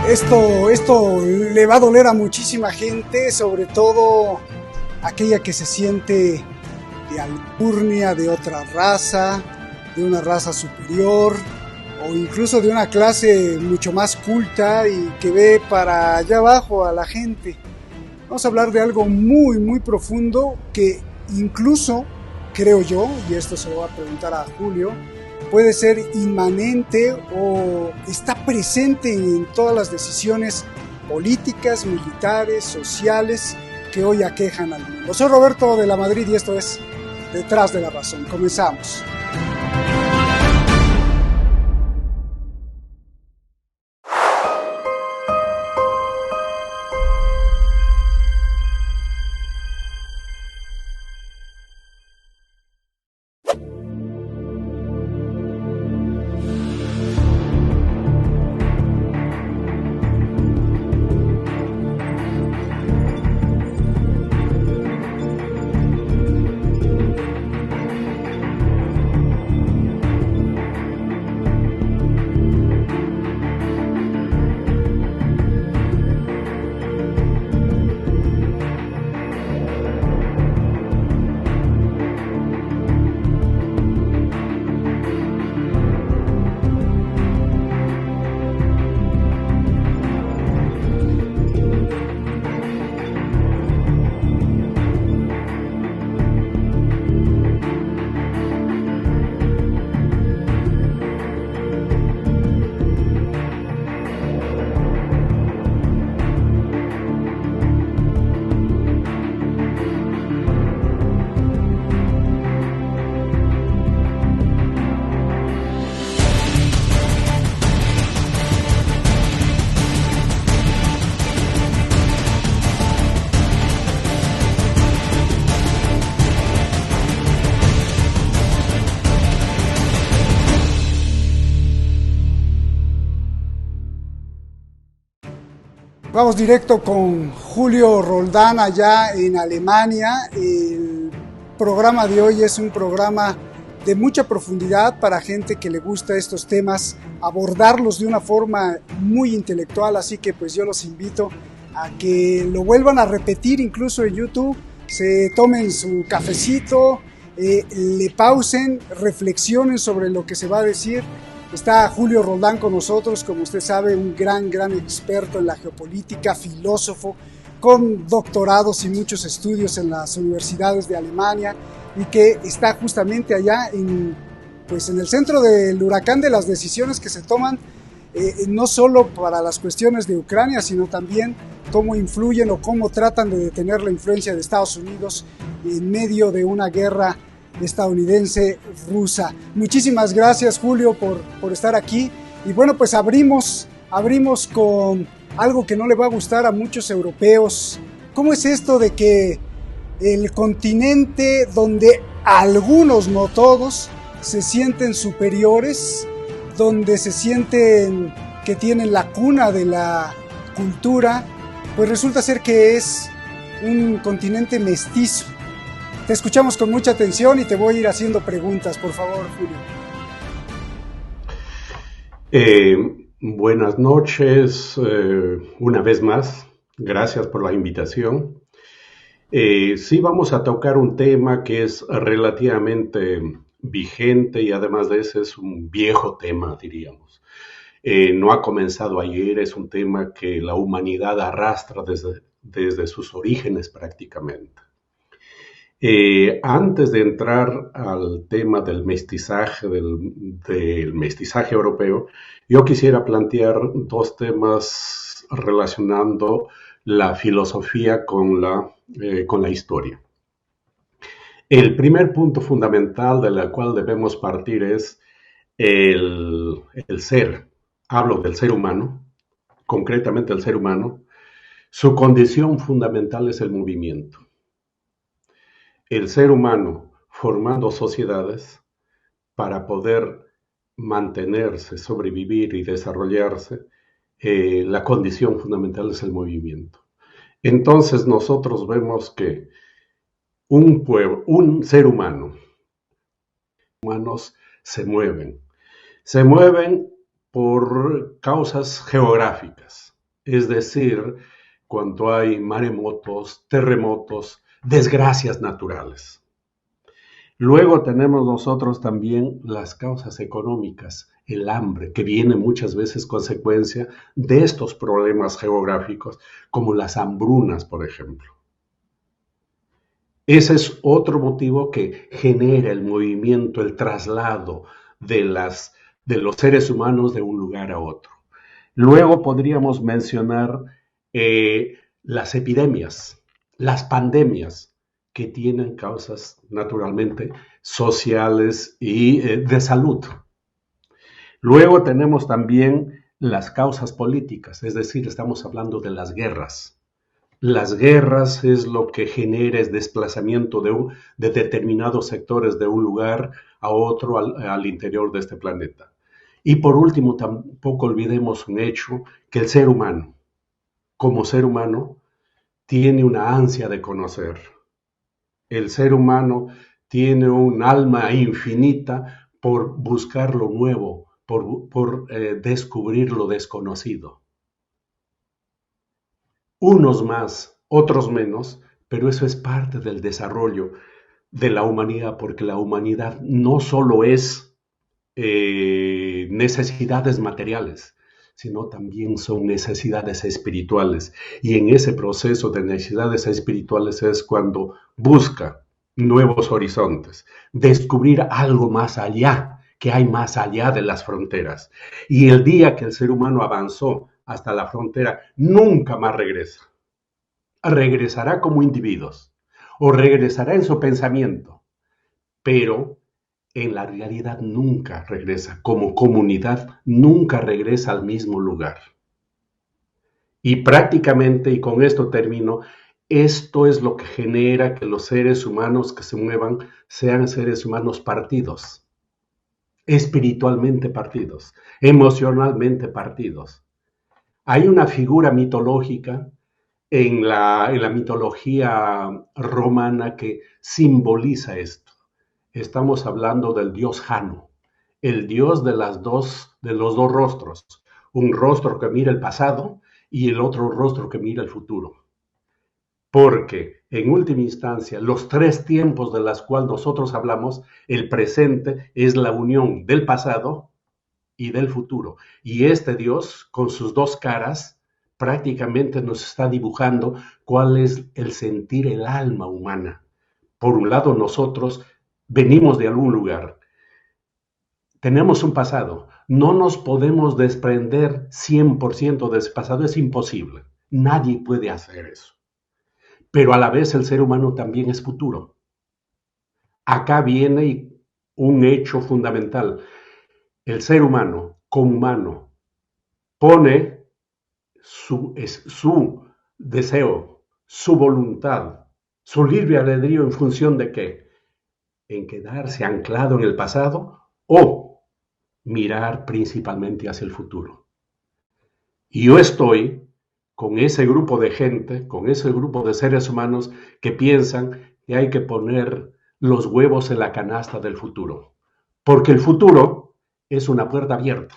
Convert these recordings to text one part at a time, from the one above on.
Esto le va a doler a muchísima gente, sobre todo aquella que se siente de alcurnia, de otra raza, de una raza superior o incluso de una clase mucho más culta y que ve para allá abajo a la gente. Vamos a hablar de algo muy profundo que incluso, creo yo, y esto se lo voy a preguntar a Julio, puede ser inmanente o está presente en todas las decisiones políticas, militares, sociales que hoy aquejan al mundo. Soy Roberto de la Madrid y esto es Detrás de la Razón. Comenzamos. Vamos directo con Julio Roldán allá en Alemania. El programa de hoy es un programa de mucha profundidad para gente que le gusta estos temas, abordarlos de una forma muy intelectual, así que pues yo los invito a que lo vuelvan a repetir incluso en YouTube, se tomen su cafecito, le pausen, reflexionen sobre lo que se va a decir. Está Julio Roldán con nosotros, como usted sabe, un gran experto en la geopolítica, filósofo, con doctorados y muchos estudios en las universidades de Alemania y que está justamente allá en el centro del huracán de las decisiones que se toman, no solo para las cuestiones de Ucrania, sino también cómo influyen o cómo tratan de detener la influencia de Estados Unidos en medio de una guerra estadounidense-rusa. Muchísimas gracias, Julio, por estar aquí. Y bueno, pues abrimos con algo que no le va a gustar a muchos europeos. ¿Cómo es esto de que el continente donde algunos, no todos, se sienten superiores, donde se sienten que tienen la cuna de la cultura, pues resulta ser que es un continente mestizo? Te escuchamos con mucha atención y te voy a ir haciendo preguntas, por favor, Julio. Buenas noches, una vez más. Gracias por la invitación. Sí, vamos a tocar un tema que es relativamente vigente y además de ese es un viejo tema, diríamos. No ha comenzado ayer, es un tema que la humanidad arrastra desde sus orígenes prácticamente. Antes de entrar al tema del mestizaje, del mestizaje europeo, yo quisiera plantear dos temas relacionando la filosofía con la historia. El primer punto fundamental del cual debemos partir es el ser. Hablo del ser humano, concretamente el ser humano. Su condición fundamental es el movimiento. El ser humano formando sociedades para poder mantenerse, sobrevivir y desarrollarse, la condición fundamental es el movimiento. Entonces nosotros vemos que un ser humano, humanos se mueven por causas geográficas. es decir, cuando hay maremotos, terremotos, desgracias naturales. Luego tenemos nosotros también las causas económicas, el hambre, que viene muchas veces consecuencia de estos problemas geográficos, como las hambrunas, por ejemplo. Ese es otro motivo que genera el movimiento, el traslado de los seres humanos de un lugar a otro. Luego podríamos mencionar las epidemias, las pandemias, que tienen causas naturalmente sociales y de salud. Luego tenemos también las causas políticas, es decir, estamos hablando de las guerras. Las guerras es lo que genera el desplazamiento de determinados sectores de un lugar a otro al interior de este planeta. Y por último, tampoco olvidemos un hecho, que el ser humano, como ser humano, tiene una ansia de conocer. El ser humano tiene un alma infinita por buscar lo nuevo, por descubrir lo desconocido. Unos más, otros menos, pero eso es parte del desarrollo de la humanidad, porque la humanidad no solo es necesidades materiales, sino también son necesidades espirituales. Y en ese proceso de necesidades espirituales es cuando busca nuevos horizontes, descubrir algo más allá, que hay más allá de las fronteras. Y el día que el ser humano avanzó hasta la frontera, nunca más regresa. Regresará como individuos o regresará en su pensamiento, pero en la realidad nunca regresa, como comunidad nunca regresa al mismo lugar. Y prácticamente, y con esto termino, esto es lo que genera que los seres humanos que se muevan sean seres humanos partidos, espiritualmente partidos, emocionalmente partidos. Hay una figura mitológica en la mitología romana que simboliza esto. Estamos hablando del dios Jano, el dios de los dos rostros, un rostro que mira el pasado y el otro rostro que mira el futuro. Porque, en última instancia, los tres tiempos de los cuales nosotros hablamos, el presente es la unión del pasado y del futuro. Y este Dios, con sus dos caras, prácticamente nos está dibujando cuál es el sentir, el alma humana. Por un lado, nosotros venimos de algún lugar, tenemos un pasado, no nos podemos desprender 100% de ese pasado, es imposible, nadie puede hacer eso. Pero a la vez el ser humano también es futuro. Acá viene un hecho fundamental. El ser humano, como humano, pone su deseo, su voluntad, su libre albedrío en función de qué? En quedarse anclado en el pasado o mirar principalmente hacia el futuro. Y yo estoy con ese grupo de gente, con ese grupo de seres humanos que piensan que hay que poner los huevos en la canasta del futuro, porque el futuro es una puerta abierta.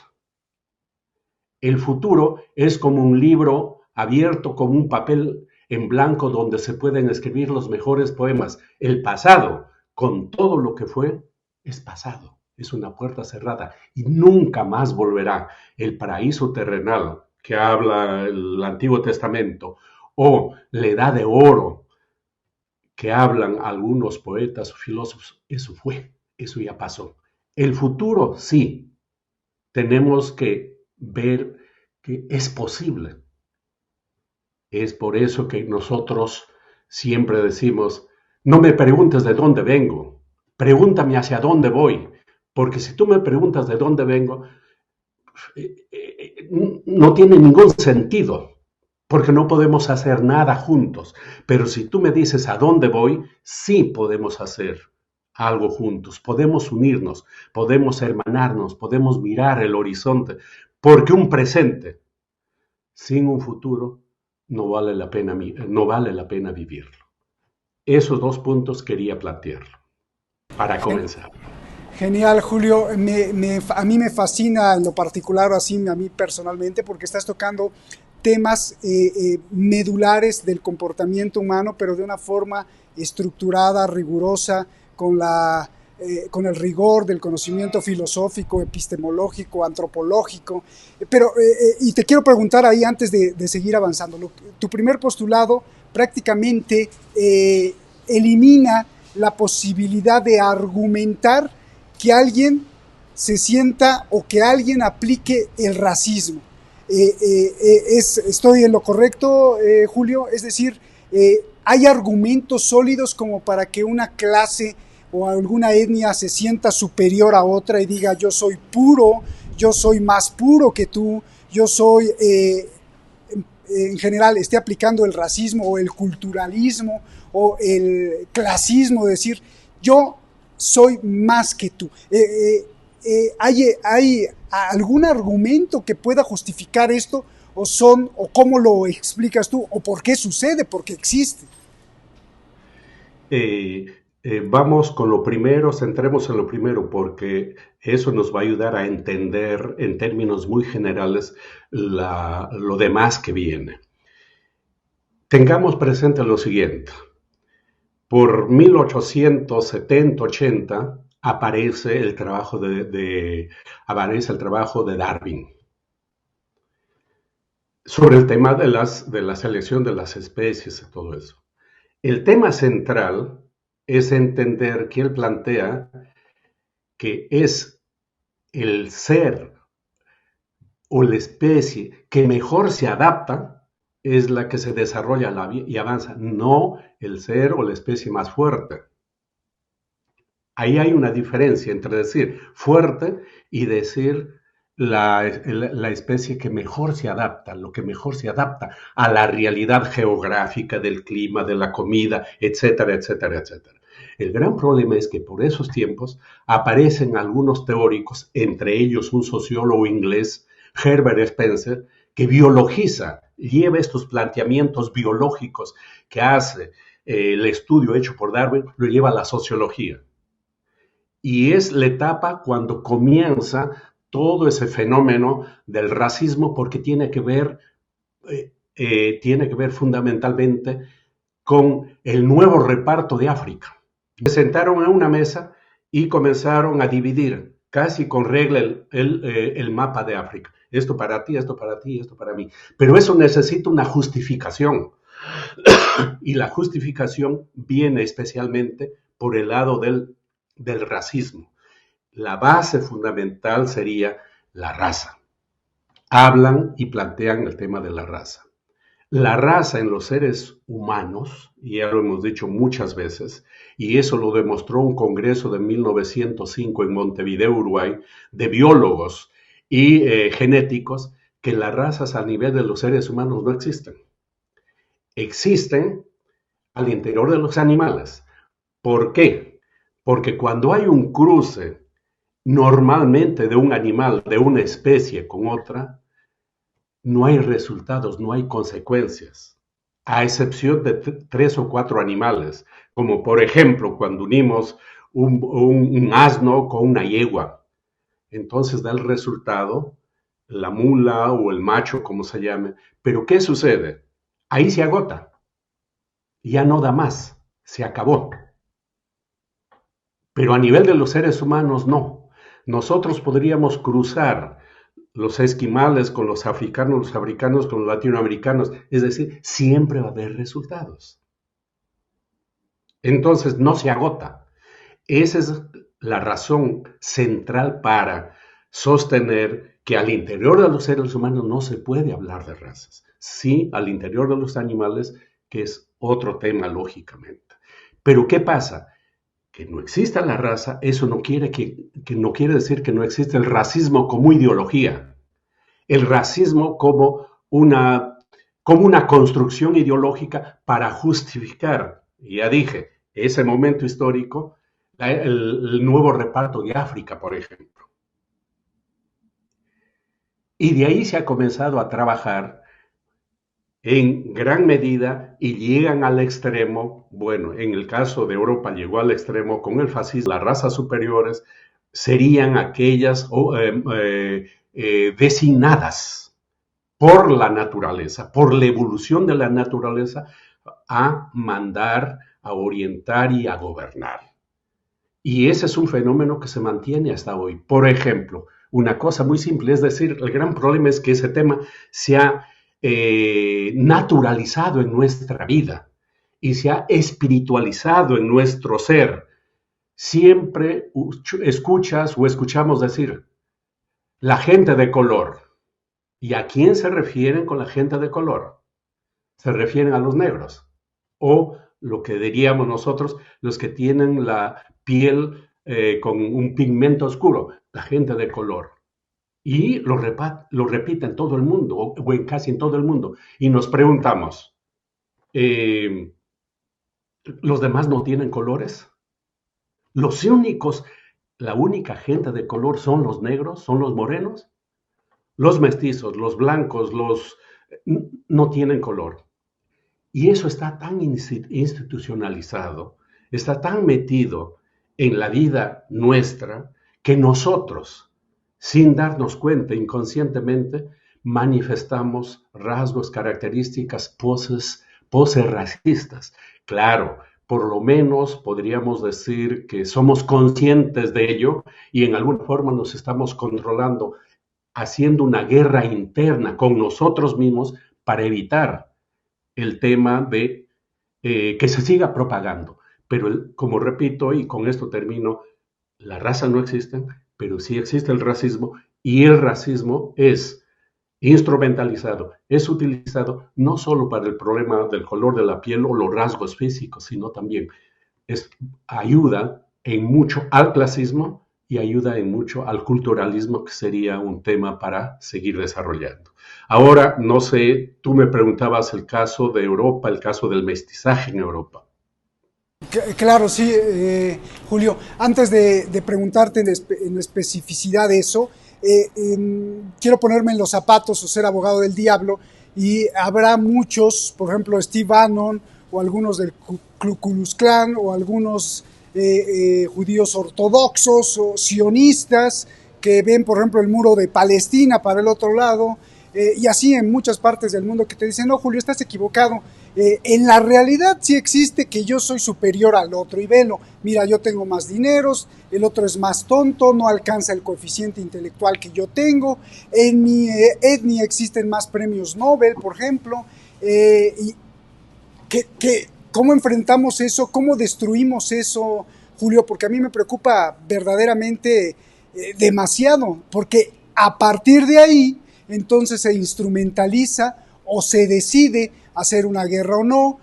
El futuro es como un libro abierto, como un papel en blanco donde se pueden escribir los mejores poemas. El pasado, con todo lo que fue, es pasado, es una puerta cerrada y nunca más volverá. El paraíso terrenal que habla el Antiguo Testamento o la Edad de Oro que hablan algunos poetas o filósofos, eso fue, eso ya pasó. El futuro, sí, tenemos que ver que es posible. Es por eso que nosotros siempre decimos, no me preguntes de dónde vengo, pregúntame hacia dónde voy, porque si tú me preguntas de dónde vengo, no tiene ningún sentido, porque no podemos hacer nada juntos. Pero si tú me dices a dónde voy, sí podemos hacer algo juntos, podemos unirnos, podemos hermanarnos, podemos mirar el horizonte, porque un presente sin un futuro no vale la pena vivirlo. Esos dos puntos quería plantearlo para comenzar. Genial, Julio. A mí me fascina en lo particular, así a mí personalmente, porque estás tocando temas medulares del comportamiento humano, pero de una forma estructurada, rigurosa, con el rigor del conocimiento filosófico, epistemológico, antropológico. Y te quiero preguntar ahí antes de seguir avanzando, tu primer postulado prácticamente elimina la posibilidad de argumentar que alguien se sienta o que alguien aplique el racismo. ¿Estoy en lo correcto, Julio? Es decir, ¿hay argumentos sólidos como para que una clase o alguna etnia se sienta superior a otra y diga yo soy puro, yo soy más puro que tú, yo soy, en general, esté aplicando el racismo o el culturalismo o el clasismo, decir yo soy más que tú? ¿Hay algún argumento que pueda justificar esto? ¿O cómo lo explicas tú? ¿O por qué sucede? ¿Por qué existe? Vamos con lo primero, centremos en lo primero, porque eso nos va a ayudar a entender en términos muy generales lo demás que viene. Tengamos presente lo siguiente. Por 1870-80 aparece el trabajo de Darwin sobre el tema de la selección de las especies y todo eso. El tema central es entender que él plantea que es el ser o la especie que mejor se adapta es la que se desarrolla y avanza, no el ser o la especie más fuerte. Ahí hay una diferencia entre decir fuerte y decir la especie que mejor se adapta, lo que mejor se adapta a la realidad geográfica del clima, de la comida, etcétera, etcétera, etcétera. El gran problema es que por esos tiempos aparecen algunos teóricos, entre ellos un sociólogo inglés, Herbert Spencer, que biologiza, lleva estos planteamientos biológicos que hace el estudio hecho por Darwin, lo lleva a la sociología. Y es la etapa cuando comienza todo ese fenómeno del racismo, porque tiene que ver fundamentalmente con el nuevo reparto de África. Se sentaron en una mesa y comenzaron a dividir, casi con regla, el mapa de África. Esto para ti, esto para ti, esto para mí. Pero eso necesita una justificación. Y la justificación viene especialmente por el lado del racismo. La base fundamental sería la raza. Hablan y plantean el tema de la raza. La raza en los seres humanos, y ya lo hemos dicho muchas veces, y eso lo demostró un congreso de 1905 en Montevideo, Uruguay, de biólogos y genéticos, que las razas a nivel de los seres humanos no existen. Existen al interior de los animales. ¿Por qué? Porque cuando hay un cruce normalmente de un animal, de una especie con otra, no hay resultados, no hay consecuencias, a excepción de 3 o 4 animales, como por ejemplo cuando unimos un asno con una yegua. Entonces da el resultado la mula o el macho, como se llame. Pero ¿qué sucede? Ahí se agota, ya no da más, se acabó. Pero a nivel de los seres humanos no. Nosotros podríamos cruzar los esquimales con los africanos con los latinoamericanos, es decir, siempre va a haber resultados. Entonces no se agota. Esa es la razón central para sostener que al interior de los seres humanos no se puede hablar de razas. Sí, al interior de los animales, que es otro tema lógicamente. Pero ¿qué pasa? Que no exista la raza, eso no quiere decir que no existe el racismo como ideología. El racismo como una construcción ideológica para justificar, ya dije, ese momento histórico, el nuevo reparto de África, por ejemplo. Y de ahí se ha comenzado a trabajar en gran medida y llegan al extremo, bueno, en el caso de Europa llegó al extremo con el fascismo. Las razas superiores serían aquellas designadas por la naturaleza, por la evolución de la naturaleza, a mandar, a orientar y a gobernar. Y ese es un fenómeno que se mantiene hasta hoy. Por ejemplo, una cosa muy simple, es decir, el gran problema es que ese tema se ha naturalizado en nuestra vida y se ha espiritualizado en nuestro ser. Siempre escuchas o escuchamos decir, la gente de color. ¿Y a quién se refieren con la gente de color? Se refieren a los negros, o lo que diríamos nosotros, los que tienen la piel con un pigmento oscuro, la gente de color. Y lo repite en todo el mundo, o en casi en todo el mundo. Y nos preguntamos, ¿los demás no tienen colores? Los únicos, la única gente de color son los negros, son los morenos. Los mestizos, los blancos, no tienen color. Y eso está tan institucionalizado, está tan metido en la vida nuestra, que nosotros, sin darnos cuenta inconscientemente, manifestamos rasgos, características, poses racistas. Claro, por lo menos podríamos decir que somos conscientes de ello y en alguna forma nos estamos controlando, haciendo una guerra interna con nosotros mismos para evitar el tema de que se siga propagando. Pero como repito, y con esto termino, la raza no existe, pero sí existe el racismo, y el racismo es instrumentalizado, es utilizado no solo para el problema del color de la piel o los rasgos físicos, sino también ayuda en mucho al clasismo y ayuda en mucho al culturalismo, que sería un tema para seguir desarrollando. Ahora, no sé, tú me preguntabas el caso de Europa, el caso del mestizaje en Europa. Claro, sí, Julio. Antes de preguntarte en especificidad de eso, quiero ponerme en los zapatos o ser abogado del diablo, y habrá muchos, por ejemplo, Steve Bannon o algunos del Ku Klux Klan o algunos judíos ortodoxos o sionistas que ven, por ejemplo, el muro de Palestina para el otro lado, y así en muchas partes del mundo, que te dicen, no, Julio, estás equivocado. En la realidad sí existe que yo soy superior al otro, y velo, mira, yo tengo más dineros, el otro es más tonto, no alcanza el coeficiente intelectual que yo tengo, en mi etnia existen más premios Nobel, por ejemplo, y ¿cómo enfrentamos eso? ¿Cómo destruimos eso, Julio? Porque a mí me preocupa verdaderamente demasiado, porque a partir de ahí entonces se instrumentaliza o se decide hacer una guerra o no,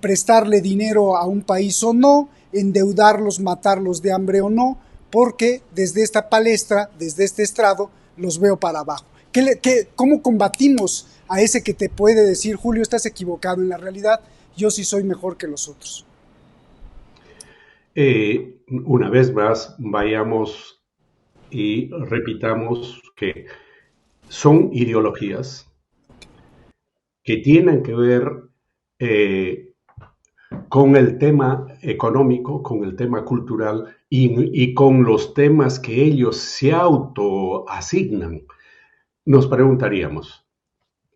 prestarle dinero a un país o no, endeudarlos, matarlos de hambre o no, porque desde esta palestra, desde este estrado, los veo para abajo. ¿Cómo combatimos a ese que te puede decir, Julio, estás equivocado, en la realidad yo sí soy mejor que los otros? Una vez más, vayamos y repitamos que son ideologías que tienen que ver con el tema económico, con el tema cultural y con los temas que ellos se autoasignan. Nos preguntaríamos,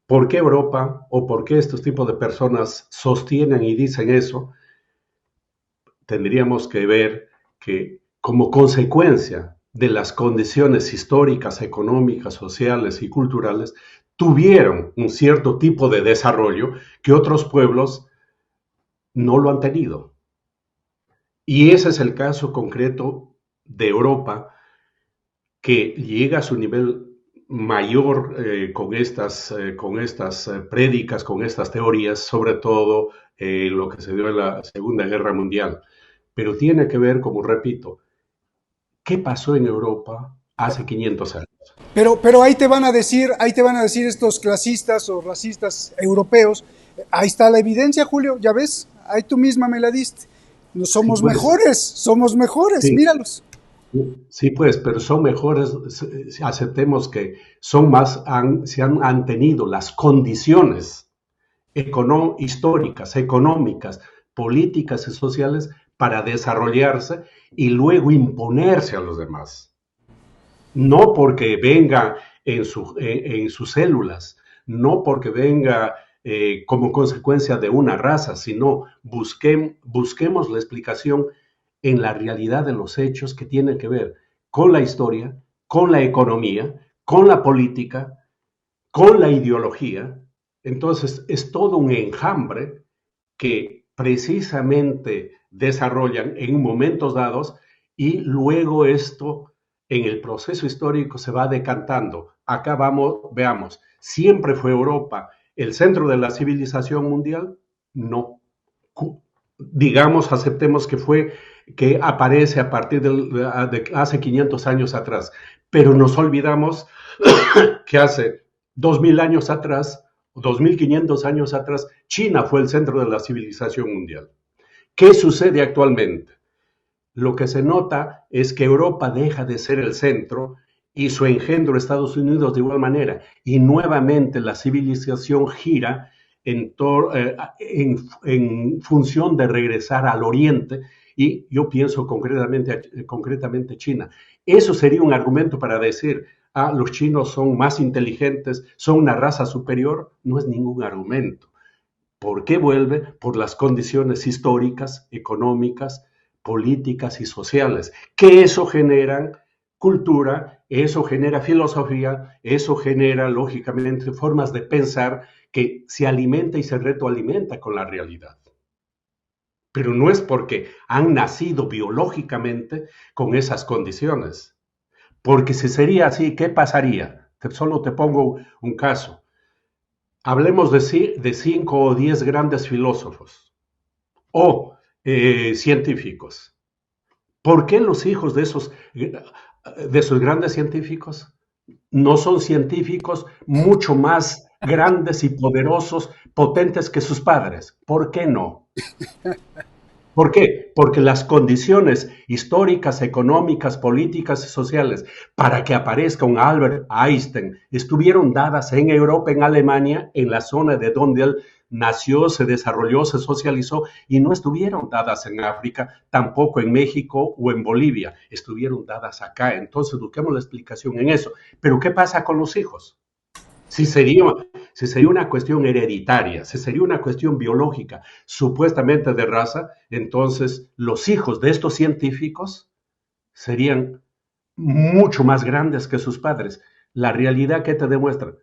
¿por qué Europa o por qué estos tipos de personas sostienen y dicen eso? Tendríamos que ver que como consecuencia de las condiciones históricas, económicas, sociales y culturales, tuvieron un cierto tipo de desarrollo que otros pueblos no lo han tenido. Y ese es el caso concreto de Europa, que llega a su nivel mayor con estas prédicas, con estas teorías, sobre todo lo que se dio en la Segunda Guerra Mundial. Pero tiene que ver, como repito, ¿qué pasó en Europa hace 500 años? Pero ahí te van a decir estos clasistas o racistas europeos, ahí está la evidencia, Julio, ya ves, ahí tú misma me la diste. No somos Sí, pues, somos mejores, sí, míralos. sí, pues, pero son mejores, aceptemos que se han tenido las condiciones históricas, económicas, políticas y sociales para desarrollarse y luego imponerse a los demás. No porque venga en sus células, no porque venga como consecuencia de una raza, sino busquemos la explicación en la realidad de los hechos que tienen que ver con la historia, con la economía, con la política, con la ideología. Entonces es todo un enjambre que precisamente desarrollan en momentos dados y luego esto en el proceso histórico se va decantando. Acá veamos, ¿siempre fue Europa el centro de la civilización mundial? No. Digamos, aceptemos que aparece a partir de hace 500 años atrás, pero nos olvidamos que hace 2000 años atrás, 2500 años atrás, China fue el centro de la civilización mundial. ¿Qué sucede actualmente? Lo que se nota es que Europa deja de ser el centro y su engendro Estados Unidos de igual manera, y nuevamente la civilización gira en función de regresar al oriente, y yo pienso concretamente China. Eso sería un argumento para decir, los chinos son más inteligentes, son una raza superior. No es ningún argumento. ¿Por qué vuelve? Por las condiciones históricas, económicas, políticas y sociales, que eso generan cultura, eso genera filosofía, eso genera lógicamente formas de pensar que se alimenta y se retroalimenta con la realidad. Pero no es porque han nacido biológicamente con esas condiciones. Porque si sería así, ¿qué pasaría? Solo te pongo un caso. Hablemos de 5 o 10 grandes filósofos o científicos. ¿Por qué los hijos de esos grandes científicos no son científicos mucho más grandes y poderosos, potentes que sus padres? ¿Por qué no? ¿Por qué? Porque las condiciones históricas, económicas, políticas y sociales para que aparezca un Albert Einstein estuvieron dadas en Europa, en Alemania, en la zona de donde él nació, se desarrolló, se socializó, y no estuvieron dadas en África, tampoco en México o en Bolivia, estuvieron dadas acá. Entonces busquemos la explicación en eso. Pero ¿qué pasa con los hijos? Si sería una cuestión hereditaria, si sería una cuestión biológica, supuestamente de raza, entonces los hijos de estos científicos serían mucho más grandes que sus padres. La realidad que te demuestra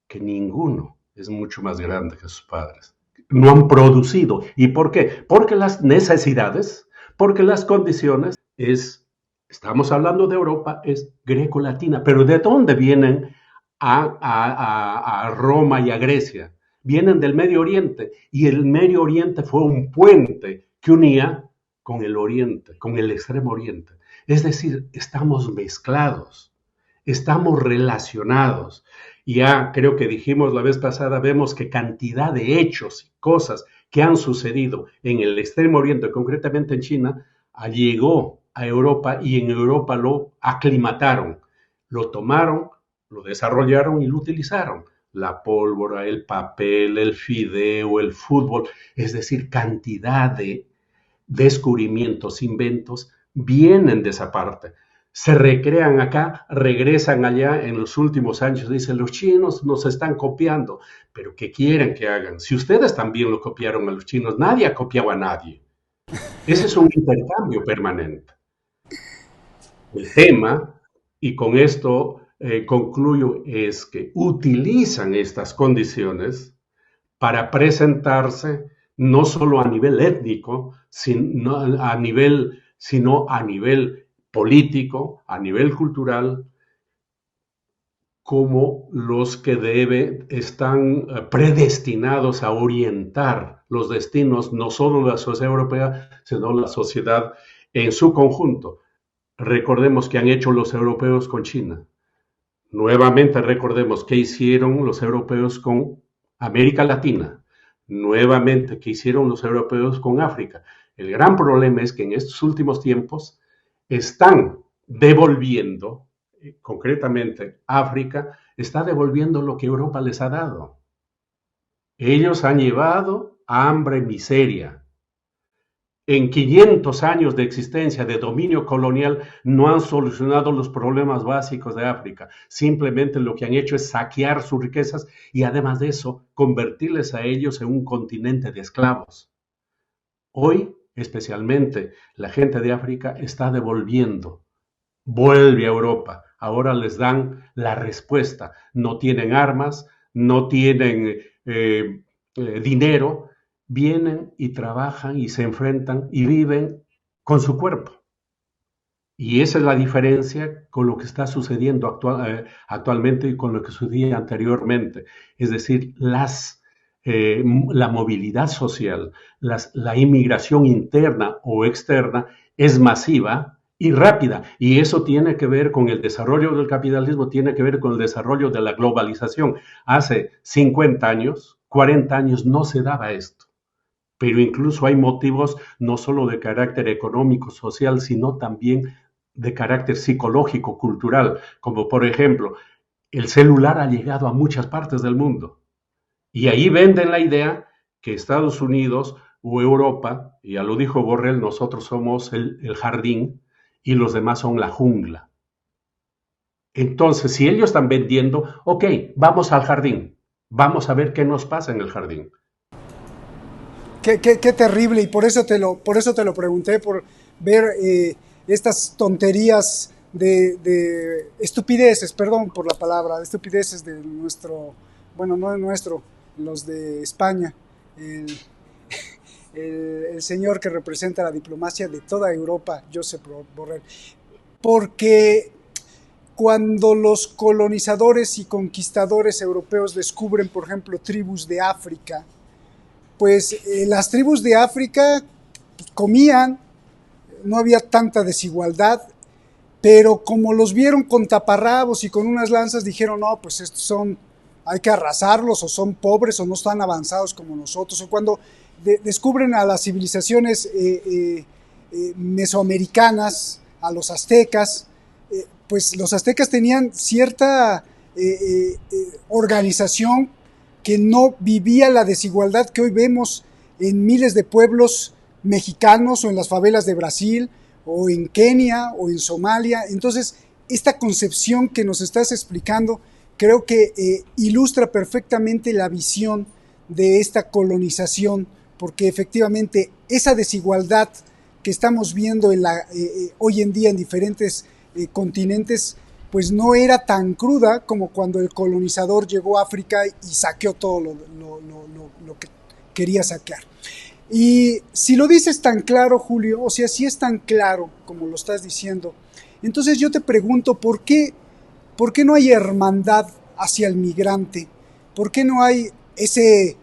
que ninguno es mucho más grande que sus padres. No han producido. ¿Y por qué? Porque las necesidades, porque las condiciones estamos hablando de Europa, es greco-latina. Pero ¿de dónde vienen a Roma y a Grecia? Vienen del Medio Oriente, y el Medio Oriente fue un puente que unía con el Oriente, con el Extremo Oriente. Es decir, estamos mezclados, estamos relacionados. Ya creo que dijimos la vez pasada, vemos que cantidad de hechos y cosas que han sucedido en el Extremo Oriente, concretamente en China, llegó a Europa, y en Europa lo aclimataron, lo tomaron, lo desarrollaron y lo utilizaron. La pólvora, el papel, el fideo, el fútbol, es decir, cantidad de descubrimientos, inventos, vienen de esa parte. Se recrean acá, regresan allá en los últimos años, dicen, los chinos nos están copiando, pero ¿qué quieren que hagan? Si ustedes también lo copiaron a los chinos, nadie ha copiado a nadie. Ese es un intercambio permanente. El tema, y con esto concluyo, es que utilizan estas condiciones para presentarse no solo a nivel étnico, sino a nivel político, a nivel cultural, como los que están predestinados a orientar los destinos, no solo de la sociedad europea, sino la sociedad en su conjunto. Recordemos qué han hecho los europeos con China. Nuevamente recordemos qué hicieron los europeos con América Latina. Nuevamente qué hicieron los europeos con África. El gran problema es que en estos últimos tiempos están devolviendo, concretamente África, está devolviendo lo que Europa les ha dado. Ellos han llevado hambre, miseria. en 500 años de existencia de dominio colonial no han solucionado los problemas básicos de África. Simplemente lo que han hecho es saquear sus riquezas y además de eso, convertirles a ellos en un continente de esclavos. Hoy, especialmente, la gente de África está devolviendo, vuelve a Europa. Ahora les dan la respuesta. No tienen armas, no tienen dinero, vienen y trabajan y se enfrentan y viven con su cuerpo. Y esa es la diferencia con lo que está sucediendo actualmente y con lo que sucedía anteriormente. Es decir, la movilidad social, la inmigración interna o externa es masiva y rápida. Y eso tiene que ver con el desarrollo del capitalismo, tiene que ver con el desarrollo de la globalización. Hace 50 años, 40 años no se daba esto. Pero incluso hay motivos no solo de carácter económico, social, sino también de carácter psicológico, cultural, como por ejemplo, el celular ha llegado a muchas partes del mundo. Y ahí venden la idea que Estados Unidos o Europa, y ya lo dijo Borrell, nosotros somos el jardín y los demás son la jungla. Entonces, si ellos están vendiendo, ok, vamos al jardín, vamos a ver qué nos pasa en el jardín. Qué terrible, y por eso te lo pregunté, por ver estas tonterías de estupideces, perdón por la palabra, de estupideces de nuestro, bueno, no de nuestro, los de España, el, el señor que representa la diplomacia de toda Europa, Josep Borrell, porque cuando los colonizadores y conquistadores europeos descubren, por ejemplo, tribus de África, pues las tribus de África comían, no había tanta desigualdad, pero como los vieron con taparrabos y con unas lanzas, dijeron, no, pues estos son, hay que arrasarlos, o son pobres, o no están avanzados como nosotros, o cuando descubren a las civilizaciones mesoamericanas, a los aztecas, pues los aztecas tenían cierta organización que no vivía la desigualdad que hoy vemos en miles de pueblos mexicanos o en las favelas de Brasil o en Kenia o en Somalia. Entonces, esta concepción que nos estás explicando creo que ilustra perfectamente la visión de esta colonización, porque efectivamente esa desigualdad que estamos viendo hoy en día en diferentes continentes, pues no era tan cruda como cuando el colonizador llegó a África y saqueó todo lo que quería saquear. Y si lo dices tan claro, Julio, o sea, si es tan claro como lo estás diciendo, entonces yo te pregunto, ¿por qué no hay hermandad hacia el migrante? ¿Por qué no hay ese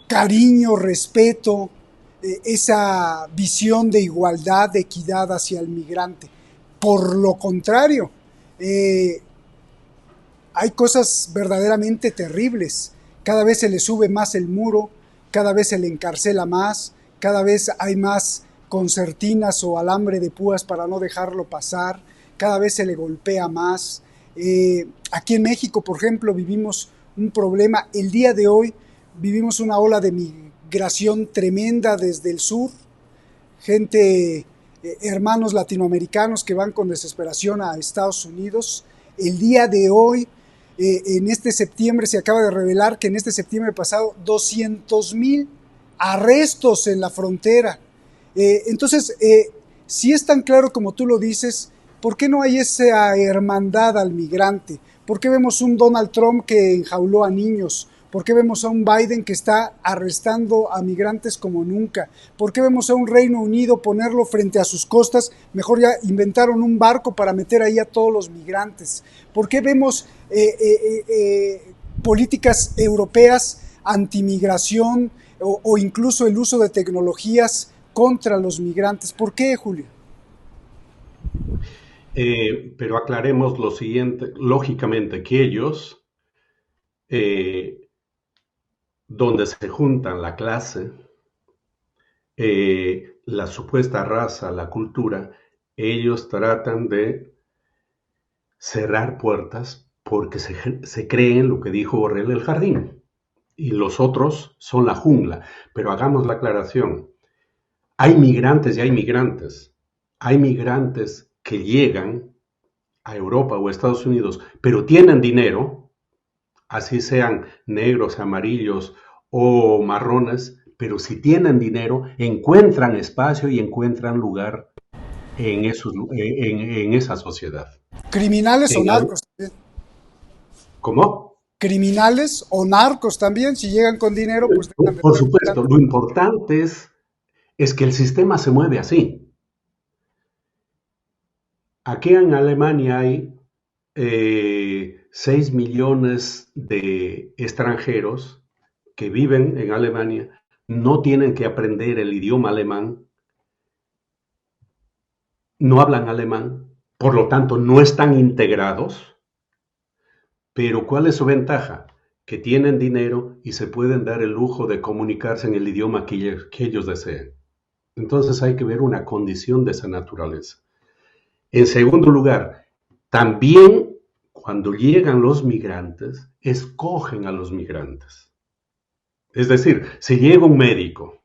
cariño, respeto, esa visión de igualdad, de equidad hacia el migrante? Por lo contrario, hay cosas verdaderamente terribles. Cada vez se le sube más el muro, cada vez se le encarcela más, cada vez hay más concertinas o alambre de púas para no dejarlo pasar, cada vez se le golpea más. Aquí en México, por ejemplo, vivimos un problema. El día de hoy vivimos una ola de migración tremenda desde el sur, gente, hermanos latinoamericanos que van con desesperación a Estados Unidos. El día de hoy, en este septiembre, se acaba de revelar que en este septiembre pasado 200,000 arrestos en la frontera. Entonces, si es tan claro como tú lo dices, ¿por qué no hay esa hermandad al migrante? ¿Por qué vemos un Donald Trump que enjauló a niños? ¿Por qué vemos a un Biden que está arrestando a migrantes como nunca? ¿Por qué vemos a un Reino Unido ponerlo frente a sus costas? Mejor ya inventaron un barco para meter ahí a todos los migrantes. ¿Por qué vemos políticas europeas antimigración o incluso el uso de tecnologías contra los migrantes? ¿Por qué, Julio? Pero aclaremos lo siguiente, lógicamente que ellos, donde se juntan la clase, la supuesta raza, la cultura, ellos tratan de cerrar puertas porque se creen lo que dijo Borrell, el jardín, y los otros son la jungla. Pero hagamos la aclaración. Hay migrantes y hay migrantes. Hay migrantes que llegan a Europa o a Estados Unidos, pero tienen dinero, así sean negros, amarillos o marrones, pero si tienen dinero, encuentran espacio y encuentran lugar en esa sociedad. Criminales o En al- narcos también. ¿Cómo? Criminales o narcos también, si llegan con dinero, pues dejan de Por ser supuesto, migrantes. lo importante es que el sistema se mueve así. Aquí en Alemania hay 6 millones de extranjeros que viven en Alemania, no tienen que aprender el idioma alemán, no hablan alemán, por lo tanto no están integrados, pero ¿cuál es su ventaja? Que tienen dinero y se pueden dar el lujo de comunicarse en el idioma que ellos deseen. Entonces hay que ver una condición de esa naturaleza. En segundo lugar, también cuando llegan los migrantes, escogen a los migrantes. Es decir, si llega un médico,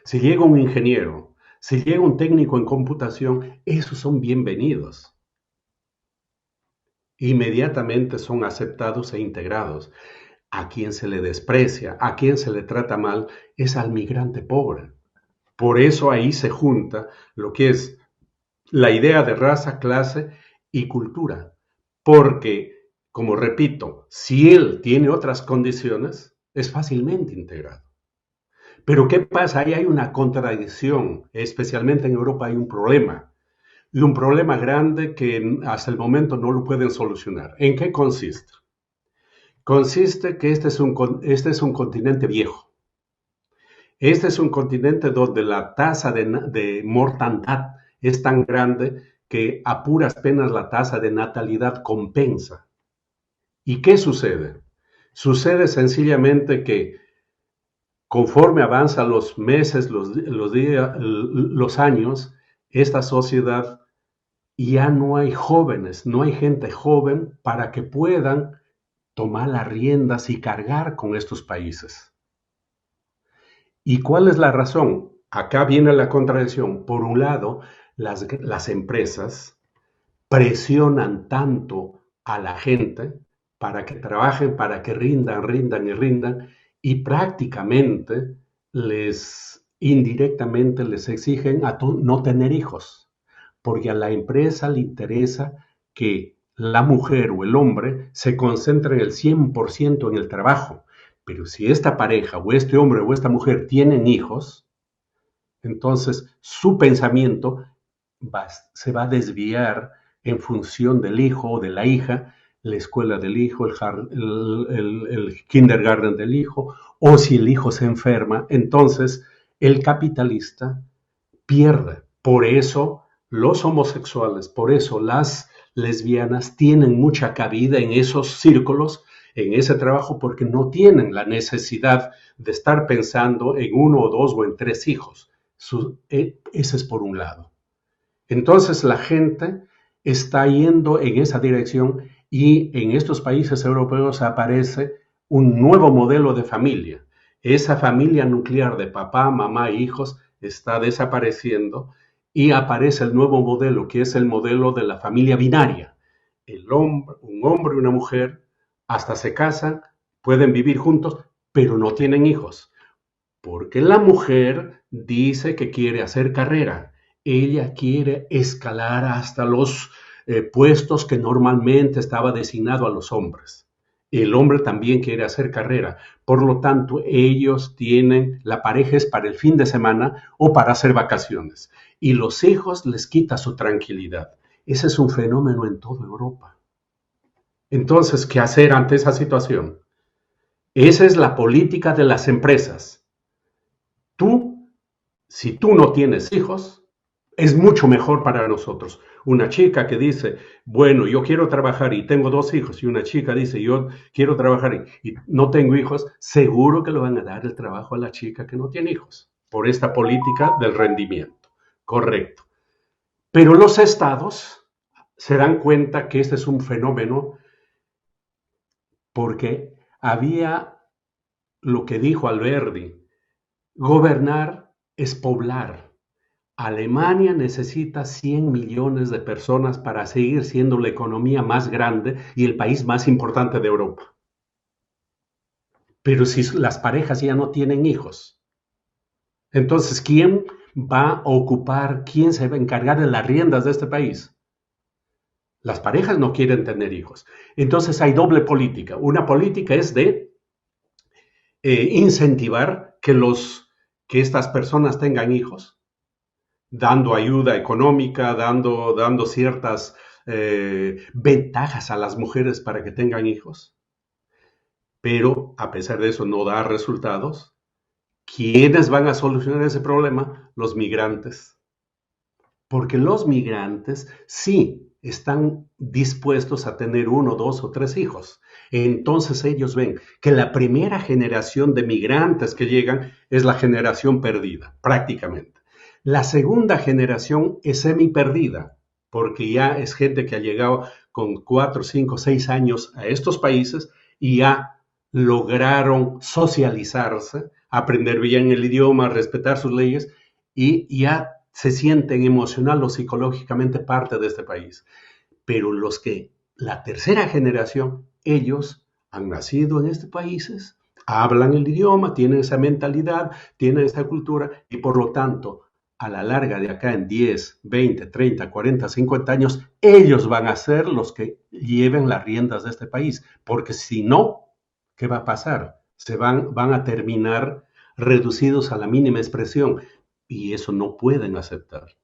si llega un ingeniero, si llega un técnico en computación, esos son bienvenidos. Inmediatamente son aceptados e integrados. A quien se le desprecia, a quien se le trata mal, es al migrante pobre. Por eso ahí se junta lo que es la idea de raza, clase y cultura. Porque, como repito, si él tiene otras condiciones, es fácilmente integrado. Pero ¿qué pasa? Ahí hay una contradicción, especialmente en Europa hay un problema, y un problema grande que hasta el momento no lo pueden solucionar. ¿En qué consiste? Consiste que este es un continente viejo. Este es un continente donde la tasa de mortandad es tan grande que a puras penas la tasa de natalidad compensa. ¿Y qué sucede? Sucede sencillamente que conforme avanzan los meses, los días, los años, esta sociedad ya no hay jóvenes, no hay gente joven para que puedan tomar las riendas y cargar con estos países. ¿Y cuál es la razón? Acá viene la contradicción. Por un lado, las empresas presionan tanto a la gente para que trabajen, para que rindan y rindan, y prácticamente indirectamente les exigen no tener hijos, porque a la empresa le interesa que la mujer o el hombre se concentre el 100% en el trabajo. Pero si esta pareja o este hombre o esta mujer tienen hijos, entonces su pensamiento se va a desviar en función del hijo o de la hija, la escuela del hijo, el kindergarten del hijo, o si el hijo se enferma, entonces el capitalista pierde. Por eso los homosexuales, por eso las lesbianas tienen mucha cabida en esos círculos, en ese trabajo, porque no tienen la necesidad de estar pensando en uno o dos o en tres hijos. Ese es por un lado. Entonces la gente está yendo en esa dirección y en estos países europeos aparece un nuevo modelo de familia. Esa familia nuclear de papá, mamá e hijos está desapareciendo y aparece el nuevo modelo, que es el modelo de la familia binaria. Un hombre y una mujer hasta se casan, pueden vivir juntos, pero no tienen hijos. Porque la mujer dice que quiere hacer carrera. Ella quiere escalar hasta los puestos que normalmente estaba designado a los hombres. El hombre también quiere hacer carrera. Por lo tanto, ellos tienen, la pareja es para el fin de semana o para hacer vacaciones. Y los hijos les quita su tranquilidad. Ese es un fenómeno en toda Europa. Entonces, ¿qué hacer ante esa situación? Esa es la política de las empresas. Tú, si tú no tienes hijos, es mucho mejor para nosotros. Una chica que dice, bueno, yo quiero trabajar y tengo dos hijos, y una chica dice, yo quiero trabajar y no tengo hijos, seguro que le van a dar el trabajo a la chica que no tiene hijos, por esta política del rendimiento. Correcto. Pero los estados se dan cuenta que este es un fenómeno porque había lo que dijo Alberti, gobernar es poblar. Alemania necesita 100 millones de personas para seguir siendo la economía más grande y el país más importante de Europa. Pero si las parejas ya no tienen hijos, entonces ¿quién va a ocupar, quién se va a encargar de las riendas de este país? Las parejas no quieren tener hijos. Entonces hay doble política. Una política es de incentivar que estas personas tengan hijos, dando ayuda económica, dando ciertas ventajas a las mujeres para que tengan hijos, pero a pesar de eso no da resultados. ¿Quiénes van a solucionar ese problema? Los migrantes. Porque los migrantes sí están dispuestos a tener 1, 2 o 3 hijos. Entonces ellos ven que la primera generación de migrantes que llegan es la generación perdida, prácticamente. La segunda generación es semi perdida, porque ya es gente que ha llegado con 4, 5, 6 años a estos países y ya lograron socializarse, aprender bien el idioma, respetar sus leyes y ya se sienten emocional o psicológicamente parte de este país. Pero la tercera generación, ellos han nacido en estos países, hablan el idioma, tienen esa mentalidad, tienen esa cultura y por lo tanto, a la larga de acá en 10, 20, 30, 40, 50 años, ellos van a ser los que lleven las riendas de este país. Porque si no, ¿qué va a pasar? Van a terminar reducidos a la mínima expresión y eso no pueden aceptar.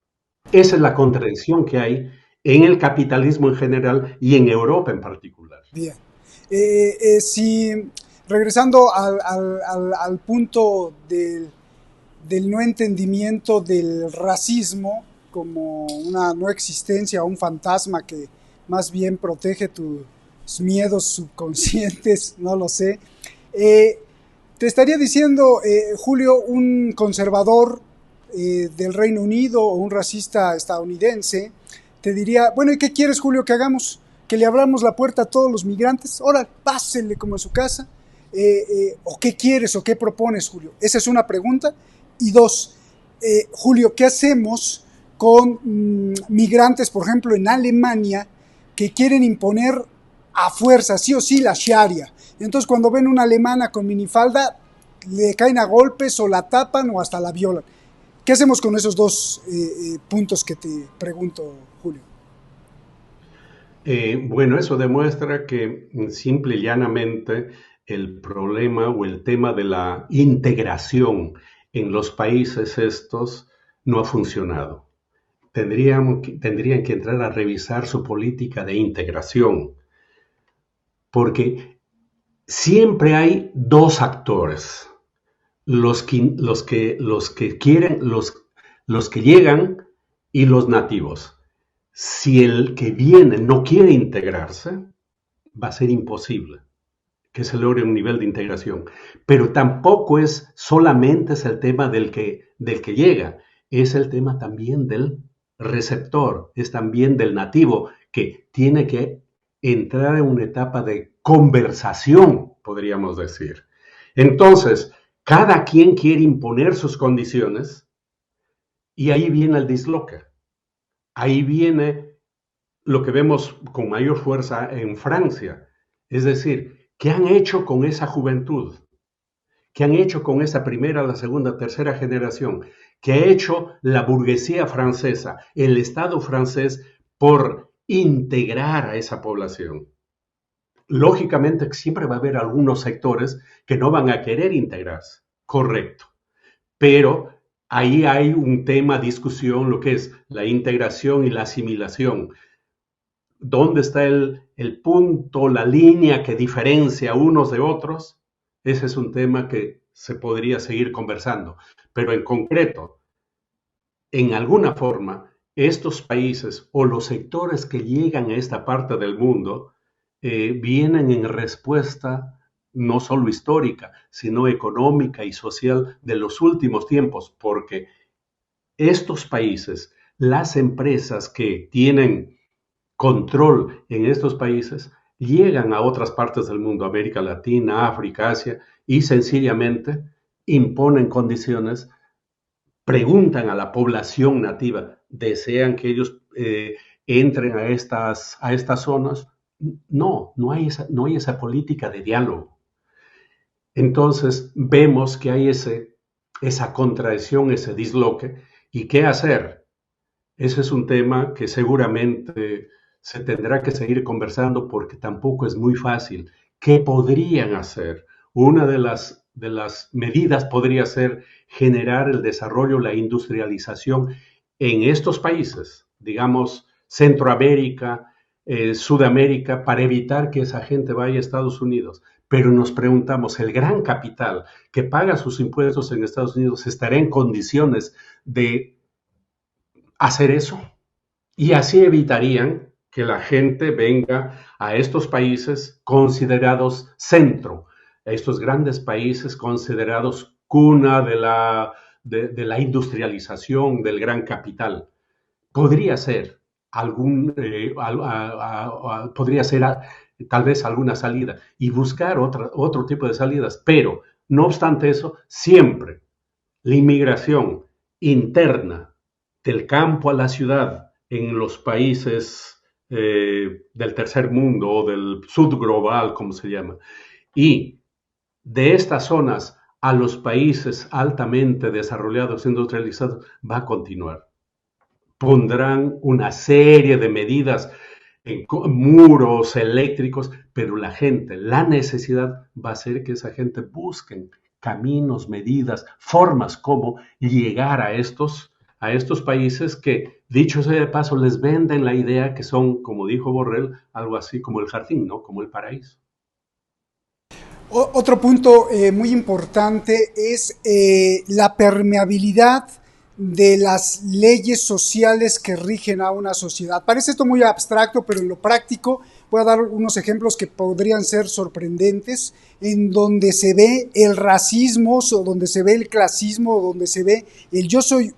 Esa es la contradicción que hay en el capitalismo en general y en Europa en particular. Bien. Si regresando al punto del no entendimiento del racismo como una no existencia o un fantasma que más bien protege tus miedos subconscientes, no lo sé. Te estaría diciendo, Julio, un conservador del Reino Unido o un racista estadounidense, te diría, bueno, ¿y qué quieres, Julio, que hagamos? ¿Que le abramos la puerta a todos los migrantes? Ahora, pásenle como en su casa. ¿O qué quieres o qué propones, Julio? Esa es una pregunta. Y dos, Julio, ¿qué hacemos con migrantes, por ejemplo, en Alemania, que quieren imponer a fuerza, sí o sí, la Sharia? Entonces, cuando ven una alemana con minifalda, le caen a golpes o la tapan o hasta la violan. ¿Qué hacemos con esos dos puntos que te pregunto, Julio? Bueno, eso demuestra que simple y llanamente el problema o el tema de la integración en los países estos no ha funcionado. Tendrían que entrar a revisar su política de integración, porque siempre hay dos actores, los que quieren, los que llegan y los nativos. Si el que viene no quiere integrarse, va a ser imposible que se logre un nivel de integración. Pero tampoco solamente es el tema del que llega, es el tema también del receptor, es también del nativo, que tiene que entrar en una etapa de conversación, podríamos decir. Entonces, cada quien quiere imponer sus condiciones y ahí viene el disloque. Ahí viene lo que vemos con mayor fuerza en Francia. Es decir, ¿qué han hecho con esa juventud? ¿Qué han hecho con esa primera, la segunda, tercera generación? ¿Qué ha hecho la burguesía francesa, el Estado francés, por integrar a esa población? Lógicamente siempre va a haber algunos sectores que no van a querer integrarse, correcto, pero ahí hay un tema, discusión, lo que es la integración y la asimilación. ¿Dónde está el punto, la línea que diferencia unos de otros? Ese es un tema que se podría seguir conversando, pero en concreto, en alguna forma, estos países o los sectores que llegan a esta parte del mundo vienen en respuesta no solo histórica, sino económica y social de los últimos tiempos, porque estos países, las empresas que tienen control en estos países, llegan a otras partes del mundo, América Latina, África, Asia, y sencillamente imponen condiciones preguntan a la población nativa, ¿desean que ellos entren a estas zonas? No hay esa política de diálogo. Entonces vemos que hay esa contradicción, ese disloque, ¿y qué hacer? Ese es un tema que seguramente se tendrá que seguir conversando porque tampoco es muy fácil. ¿Qué podrían hacer? Una de las medidas podría ser generar el desarrollo, la industrialización en estos países, digamos Centroamérica, Sudamérica, para evitar que esa gente vaya a Estados Unidos. Pero nos preguntamos, ¿el gran capital que paga sus impuestos en Estados Unidos estará en condiciones de hacer eso? Y así evitarían que la gente venga a estos países considerados centro, a estos grandes países considerados cuna de la industrialización del gran capital. Podría ser podría ser tal vez alguna salida y buscar otro tipo de salidas, pero no obstante eso, siempre la inmigración interna del campo a la ciudad en los países del tercer mundo o del sud global, como se llama, y de estas zonas a los países altamente desarrollados, industrializados, va a continuar. Pondrán una serie de medidas, muros eléctricos, pero la necesidad va a ser que esa gente busquen caminos, medidas, formas como llegar a estos países que, dicho sea de paso, les venden la idea que son, como dijo Borrell, algo así como el jardín, ¿no? Como el paraíso. Otro punto muy importante es la permeabilidad de las leyes sociales que rigen a una sociedad. Parece esto muy abstracto, pero en lo práctico voy a dar unos ejemplos que podrían ser sorprendentes, en donde se ve el racismo, donde se ve el clasismo, donde se ve el yo soy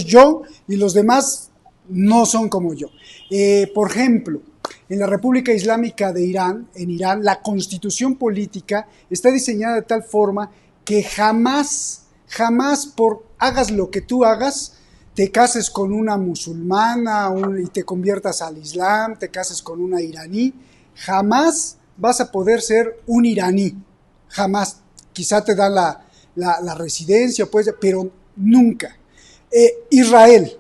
yo y los demás no son como yo. Por ejemplo, en la República Islámica de Irán, en Irán, la constitución política está diseñada de tal forma que jamás por hagas lo que tú hagas, te cases con una musulmana y te conviertas al Islam, te cases con una iraní, jamás vas a poder ser un iraní, jamás. Quizá te dan la residencia, pues, pero nunca. Israel,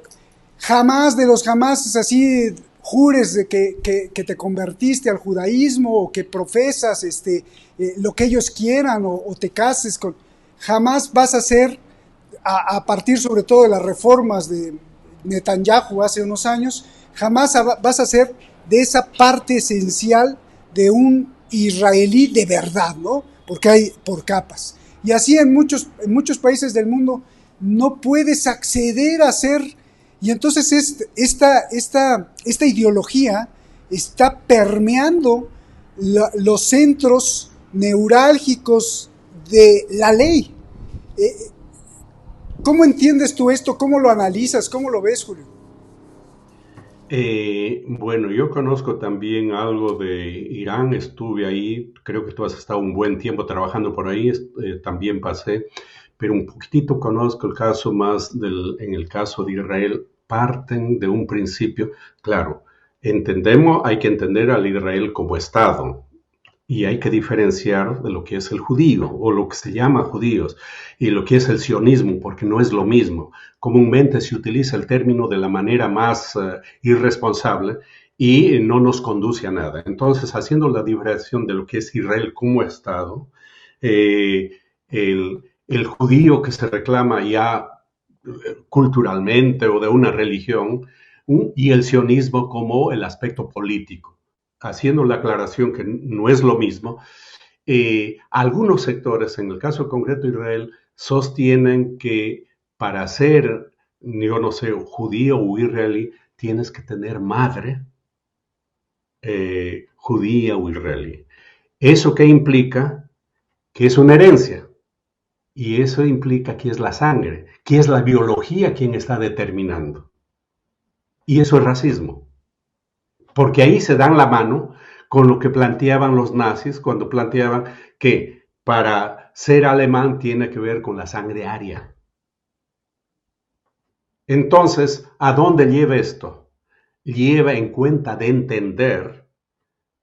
jamás de los jamás es así, jures de que te convertiste al judaísmo o que profesas lo que ellos quieran o te cases con... Jamás vas a ser, a partir sobre todo de las reformas de Netanyahu hace unos años, jamás vas a ser de esa parte esencial de un israelí de verdad, ¿no? Porque hay por capas. Y así en muchos países del mundo no puedes acceder a ser... Y entonces esta ideología está permeando los centros neurálgicos de la ley. ¿Cómo entiendes tú esto? ¿Cómo lo analizas? ¿Cómo lo ves, Julio? Bueno, yo conozco también algo de Irán, estuve ahí, creo que tú has estado un buen tiempo trabajando por ahí, también pasé, pero un poquitito conozco el caso más en el caso de Israel, parten de un principio, claro, hay que entender al Israel como Estado, y hay que diferenciar de lo que es el judío o lo que se llama judíos y lo que es el sionismo, porque no es lo mismo. Comúnmente se utiliza el término de la manera más irresponsable y no nos conduce a nada. Entonces, haciendo la diferenciación de lo que es Israel como Estado, el judío que se reclama ya culturalmente o de una religión, y el sionismo como el aspecto político. Haciendo la aclaración que no es lo mismo, algunos sectores, en el caso concreto de Israel, sostienen que para ser, yo no sé, judío o israelí, tienes que tener madre judía o israelí. ¿Eso qué implica? Que es una herencia. Y eso implica que es la sangre, que es la biología quien está determinando. Y eso es racismo. Porque ahí se dan la mano con lo que planteaban los nazis cuando planteaban que para ser alemán tiene que ver con la sangre aria. Entonces, ¿a dónde lleva esto? Lleva en cuenta de entender,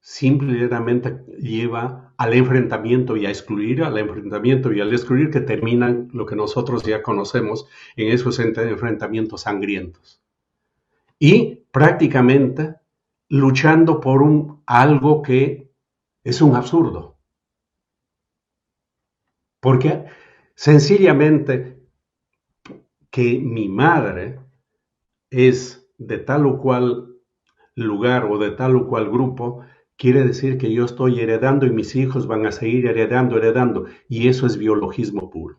simplemente lleva al enfrentamiento y a excluir, al enfrentamiento y al excluir, que terminan lo que nosotros ya conocemos en esos enfrentamientos sangrientos. Y prácticamente luchando por algo que es un absurdo. Porque sencillamente que mi madre es de tal o cual lugar o de tal o cual grupo, quiere decir que yo estoy heredando y mis hijos van a seguir heredando, y eso es biologismo puro.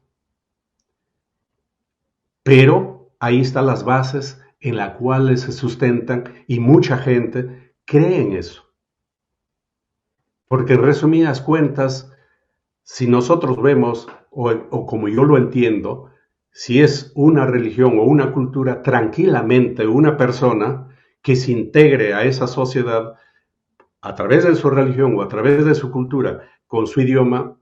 Pero ahí están las bases en las cuales se sustentan y mucha gente cree en eso. Porque en resumidas cuentas, si nosotros vemos, o como yo lo entiendo, si es una religión o una cultura, tranquilamente una persona que se integre a esa sociedad a través de su religión o a través de su cultura, con su idioma,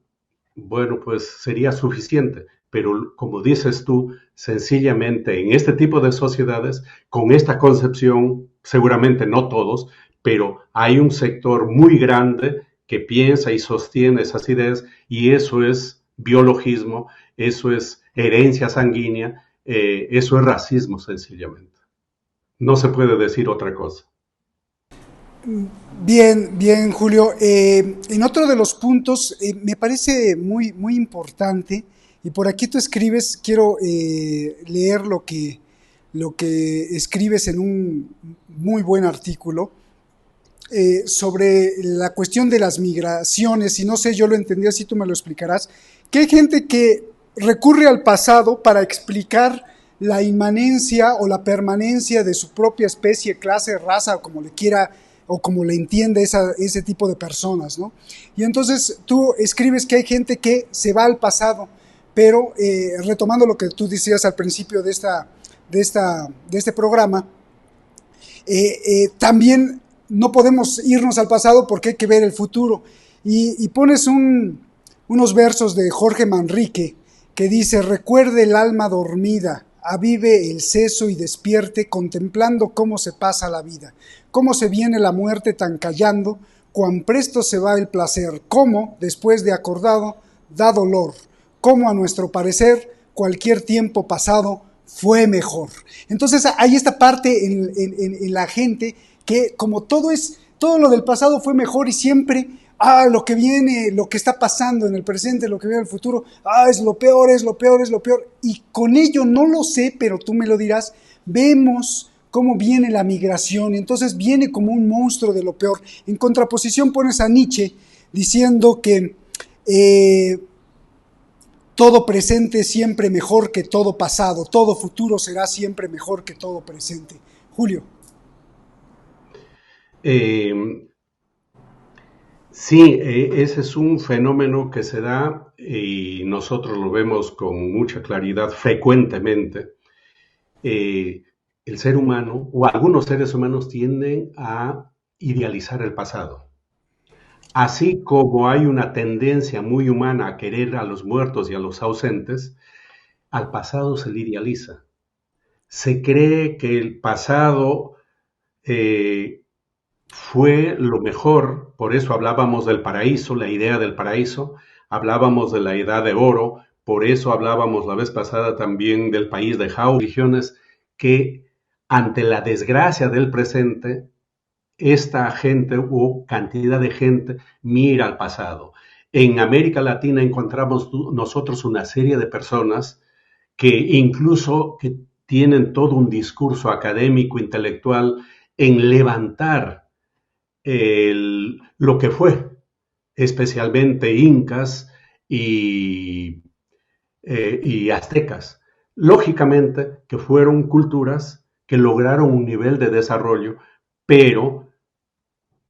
bueno, pues sería suficiente. Pero como dices tú, sencillamente en este tipo de sociedades, con esta concepción, seguramente no todos, pero hay un sector muy grande que piensa y sostiene esas ideas, y eso es biologismo, eso es herencia sanguínea, eso es racismo sencillamente. No se puede decir otra cosa. Bien, bien, Julio. En otro de los puntos, me parece muy, muy importante, y por aquí tú escribes, quiero leer lo que escribes en un muy buen artículo sobre la cuestión de las migraciones, y no sé, yo lo entendí así, tú me lo explicarás, que hay gente que recurre al pasado para explicar la inmanencia o la permanencia de su propia especie, clase, raza, o como le quiera o como le entiende ese tipo de personas, ¿no? Y entonces tú escribes que hay gente que se va al pasado, pero retomando lo que tú decías al principio de este programa, también no podemos irnos al pasado porque hay que ver el futuro. Y pones unos versos de Jorge Manrique que dice: recuerde el alma dormida, avive el seso y despierte, contemplando cómo se pasa la vida, cómo se viene la muerte tan callando, cuán presto se va el placer, cómo, después de acordado, da dolor, cómo a nuestro parecer cualquier tiempo pasado fue mejor. Entonces hay esta parte en la gente que como todo lo del pasado fue mejor, y siempre, lo que viene, lo que está pasando en el presente, lo que viene en el futuro, es lo peor, es lo peor, es lo peor. Y con ello, no lo sé, pero tú me lo dirás, vemos cómo viene la migración, y entonces viene como un monstruo de lo peor. En contraposición pones a Nietzsche diciendo que todo presente es siempre mejor que todo pasado, todo futuro será siempre mejor que todo presente. Julio. Eh, sí, ese es un fenómeno que se da y nosotros lo vemos con mucha claridad frecuentemente. Eh, el ser humano o algunos seres humanos tienden a idealizar el pasado. Así como hay una tendencia muy humana a querer a los muertos y a los ausentes, al pasado se le idealiza. Se cree que el pasado eh, fue lo mejor, por eso hablábamos del paraíso, la idea del paraíso, hablábamos de la edad de oro, por eso hablábamos la vez pasada también del país de Jau, religiones que ante la desgracia del presente, esta gente o cantidad de gente mira al pasado. En América Latina encontramos nosotros una serie de personas que incluso que tienen todo un discurso académico, intelectual, en levantar lo que fue, especialmente incas y aztecas. Lógicamente que fueron culturas que lograron un nivel de desarrollo, pero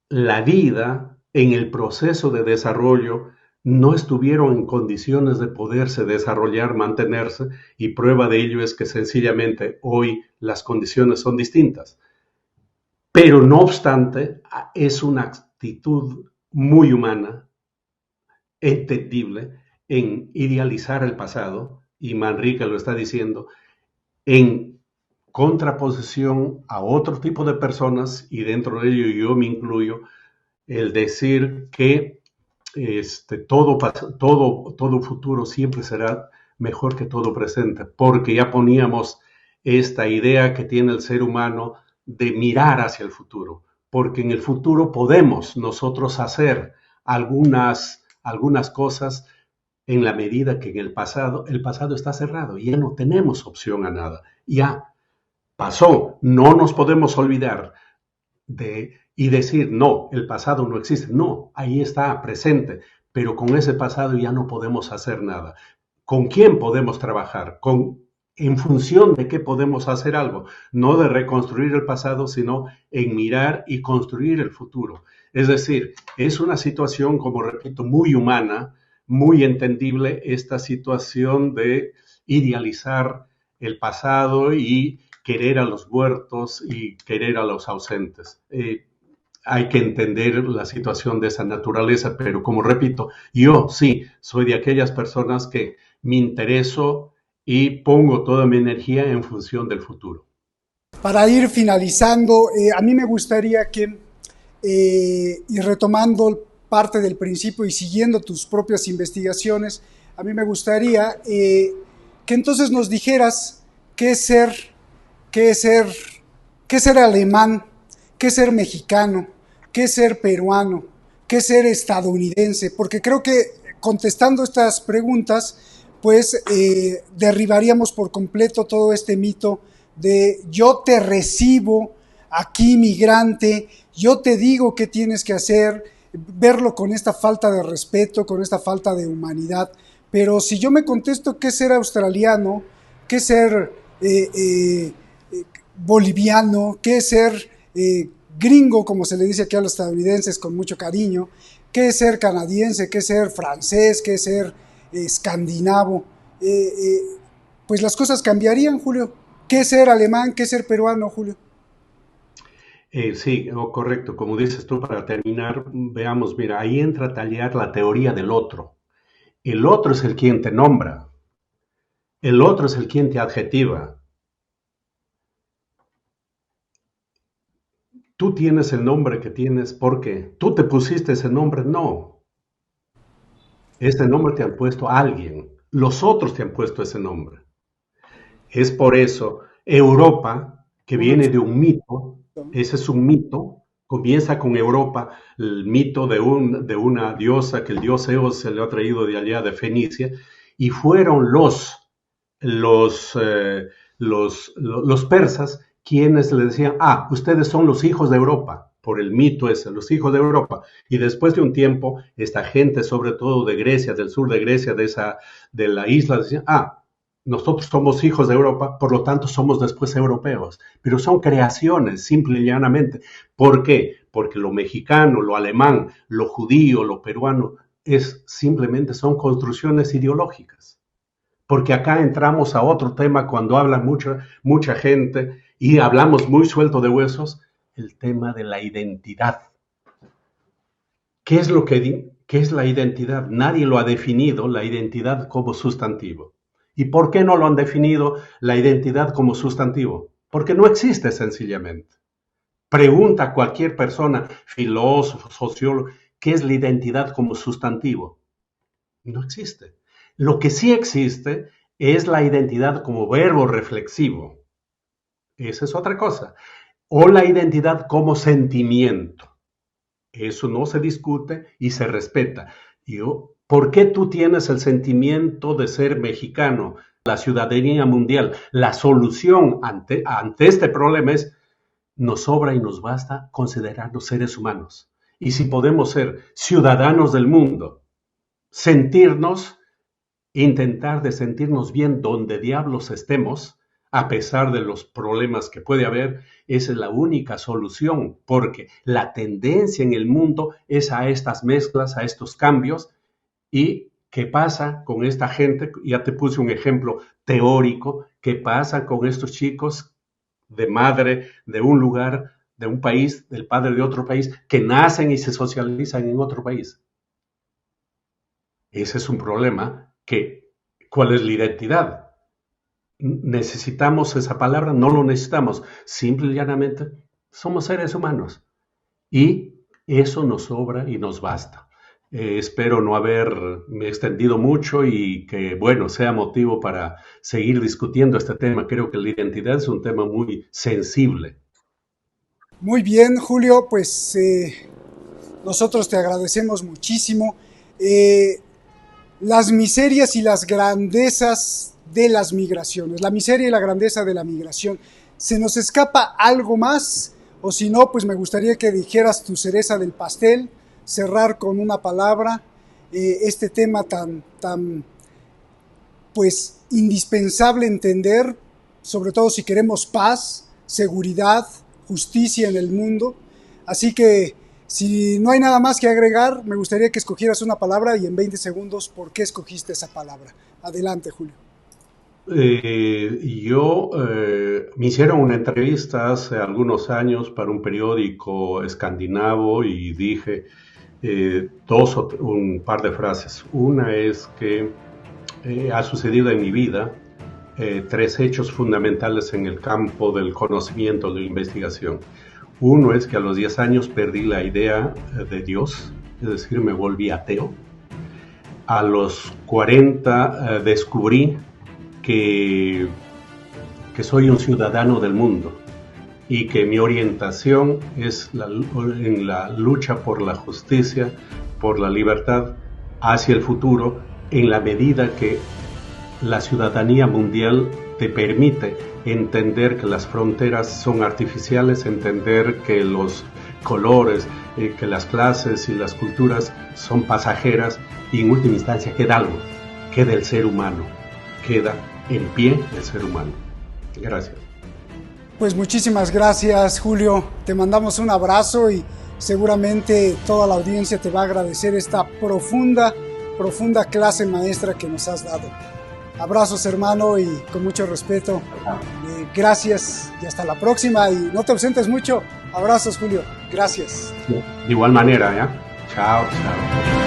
la vida en el proceso de desarrollo no estuvieron en condiciones de poderse desarrollar, mantenerse, y prueba de ello es que sencillamente hoy las condiciones son distintas. Pero no obstante, es una actitud muy humana, entendible, en idealizar el pasado, y Manrique lo está diciendo, en contraposición a otro tipo de personas, y dentro de ello yo me incluyo, el decir que todo futuro siempre será mejor que todo presente, porque ya poníamos esta idea que tiene el ser humano de mirar hacia el futuro, porque en el futuro podemos nosotros hacer algunas cosas en la medida que en el pasado está cerrado y ya no tenemos opción a nada, ya pasó, no nos podemos olvidar y decir, no, el pasado no existe. No, ahí está, presente, pero con ese pasado ya no podemos hacer nada. ¿Con quién podemos trabajar? En función de qué podemos hacer algo, no de reconstruir el pasado, sino en mirar y construir el futuro. Es decir, es una situación, como repito, muy humana, muy entendible, esta situación de idealizar el pasado y querer a los muertos y querer a los ausentes. Hay que entender la situación de esa naturaleza, pero como repito, yo sí soy de aquellas personas que me intereso y pongo toda mi energía en función del futuro. Para ir finalizando, a mí me gustaría que, y retomando parte del principio y siguiendo tus propias investigaciones, a mí me gustaría que entonces nos dijeras qué es ser, qué es ser, qué es ser alemán, qué es ser mexicano, qué es ser peruano, qué es ser estadounidense, porque creo que contestando estas preguntas, pues derribaríamos por completo todo este mito de yo te recibo aquí migrante, yo te digo qué tienes que hacer, verlo con esta falta de respeto, con esta falta de humanidad. Pero si yo me contesto qué es ser australiano, qué es ser boliviano, qué es ser gringo, como se le dice aquí a los estadounidenses con mucho cariño, qué es ser canadiense, qué es ser francés, qué es ser escandinavo, pues las cosas cambiarían, Julio. ¿Qué es ser alemán? ¿Qué es ser peruano, Julio? Sí, correcto. Como dices tú, para terminar, veamos, mira, ahí entra a tallar la teoría del otro. El otro es el quien te nombra, el otro es el quien te adjetiva. Tú tienes el nombre que tienes porque tú te pusiste ese nombre, no. Ese nombre te han puesto a alguien, los otros te han puesto ese nombre. Es por eso Europa, que viene de un mito, ese es un mito, comienza con Europa, el mito de una diosa que el dios Eos se le ha traído de allá de Fenicia, y fueron los, eh, los persas quienes le decían, ustedes son los hijos de Europa, por el mito ese, los hijos de Europa. Y después de un tiempo, esta gente, sobre todo de Grecia, del sur de Grecia, de la isla, decían, nosotros somos hijos de Europa, por lo tanto somos después europeos, pero son creaciones, simple y llanamente. ¿Por qué? Porque lo mexicano, lo alemán, lo judío, lo peruano, simplemente son construcciones ideológicas. Porque acá entramos a otro tema cuando habla mucha gente y hablamos muy suelto de huesos, el tema de la identidad. ¿Qué es la identidad? Nadie lo ha definido, la identidad como sustantivo. ¿Y por qué no lo han definido la identidad como sustantivo? Porque no existe sencillamente. Pregunta a cualquier persona, filósofo, sociólogo, ¿qué es la identidad como sustantivo? No existe. Lo que sí existe es la identidad como verbo reflexivo. Esa es otra cosa. O la identidad como sentimiento. Eso no se discute y se respeta. ¿Por qué tú tienes el sentimiento de ser mexicano? La ciudadanía mundial. La solución ante este problema es, nos sobra y nos basta considerarnos seres humanos. Y si podemos ser ciudadanos del mundo, intentar de sentirnos bien donde diablos estemos, a pesar de los problemas que puede haber, esa es la única solución, porque la tendencia en el mundo es a estas mezclas, a estos cambios. ¿Y qué pasa con esta gente? Ya te puse un ejemplo teórico. ¿Qué pasa con estos chicos de madre de un lugar, de un país, del padre de otro país, que nacen y se socializan en otro país? Ese es un problema. ¿Cuál es la identidad? ¿Necesitamos esa palabra? No lo necesitamos. Simple y llanamente, somos seres humanos. Y eso nos sobra y nos basta. Espero no haberme extendido mucho y que, bueno, sea motivo para seguir discutiendo este tema. Creo que la identidad es un tema muy sensible. Muy bien, Julio, pues nosotros te agradecemos muchísimo. Eh, las miserias y las grandezas de las migraciones, la miseria y la grandeza de la migración. ¿Se nos escapa algo más? O si no, pues me gustaría que dijeras tu cereza del pastel, cerrar con una palabra este tema tan, pues, indispensable entender, sobre todo si queremos paz, seguridad, justicia en el mundo. Así que, si no hay nada más que agregar, me gustaría que escogieras una palabra y en 20 segundos, ¿por qué escogiste esa palabra? Adelante, Julio. Me hicieron una entrevista hace algunos años para un periódico escandinavo y dije un par de frases. Una es que ha sucedido en mi vida tres hechos fundamentales en el campo del conocimiento, de la investigación. Uno es que a los 10 años perdí la idea de Dios, es decir, me volví ateo. A los 40 descubrí que, que soy un ciudadano del mundo y que mi orientación es en la lucha por la justicia, por la libertad hacia el futuro, en la medida que la ciudadanía mundial te permite entender que las fronteras son artificiales, entender que los colores, que las clases y las culturas son pasajeras y en última instancia queda algo, queda el ser humano, queda en pie el ser humano. Gracias. Pues muchísimas gracias, Julio. Te mandamos un abrazo y seguramente toda la audiencia te va a agradecer esta profunda clase maestra que nos has dado. Abrazos, hermano, y con mucho respeto. Gracias y hasta la próxima. Y no te ausentes mucho. Abrazos, Julio. Gracias. De igual manera, ¿ya? Chao, chao.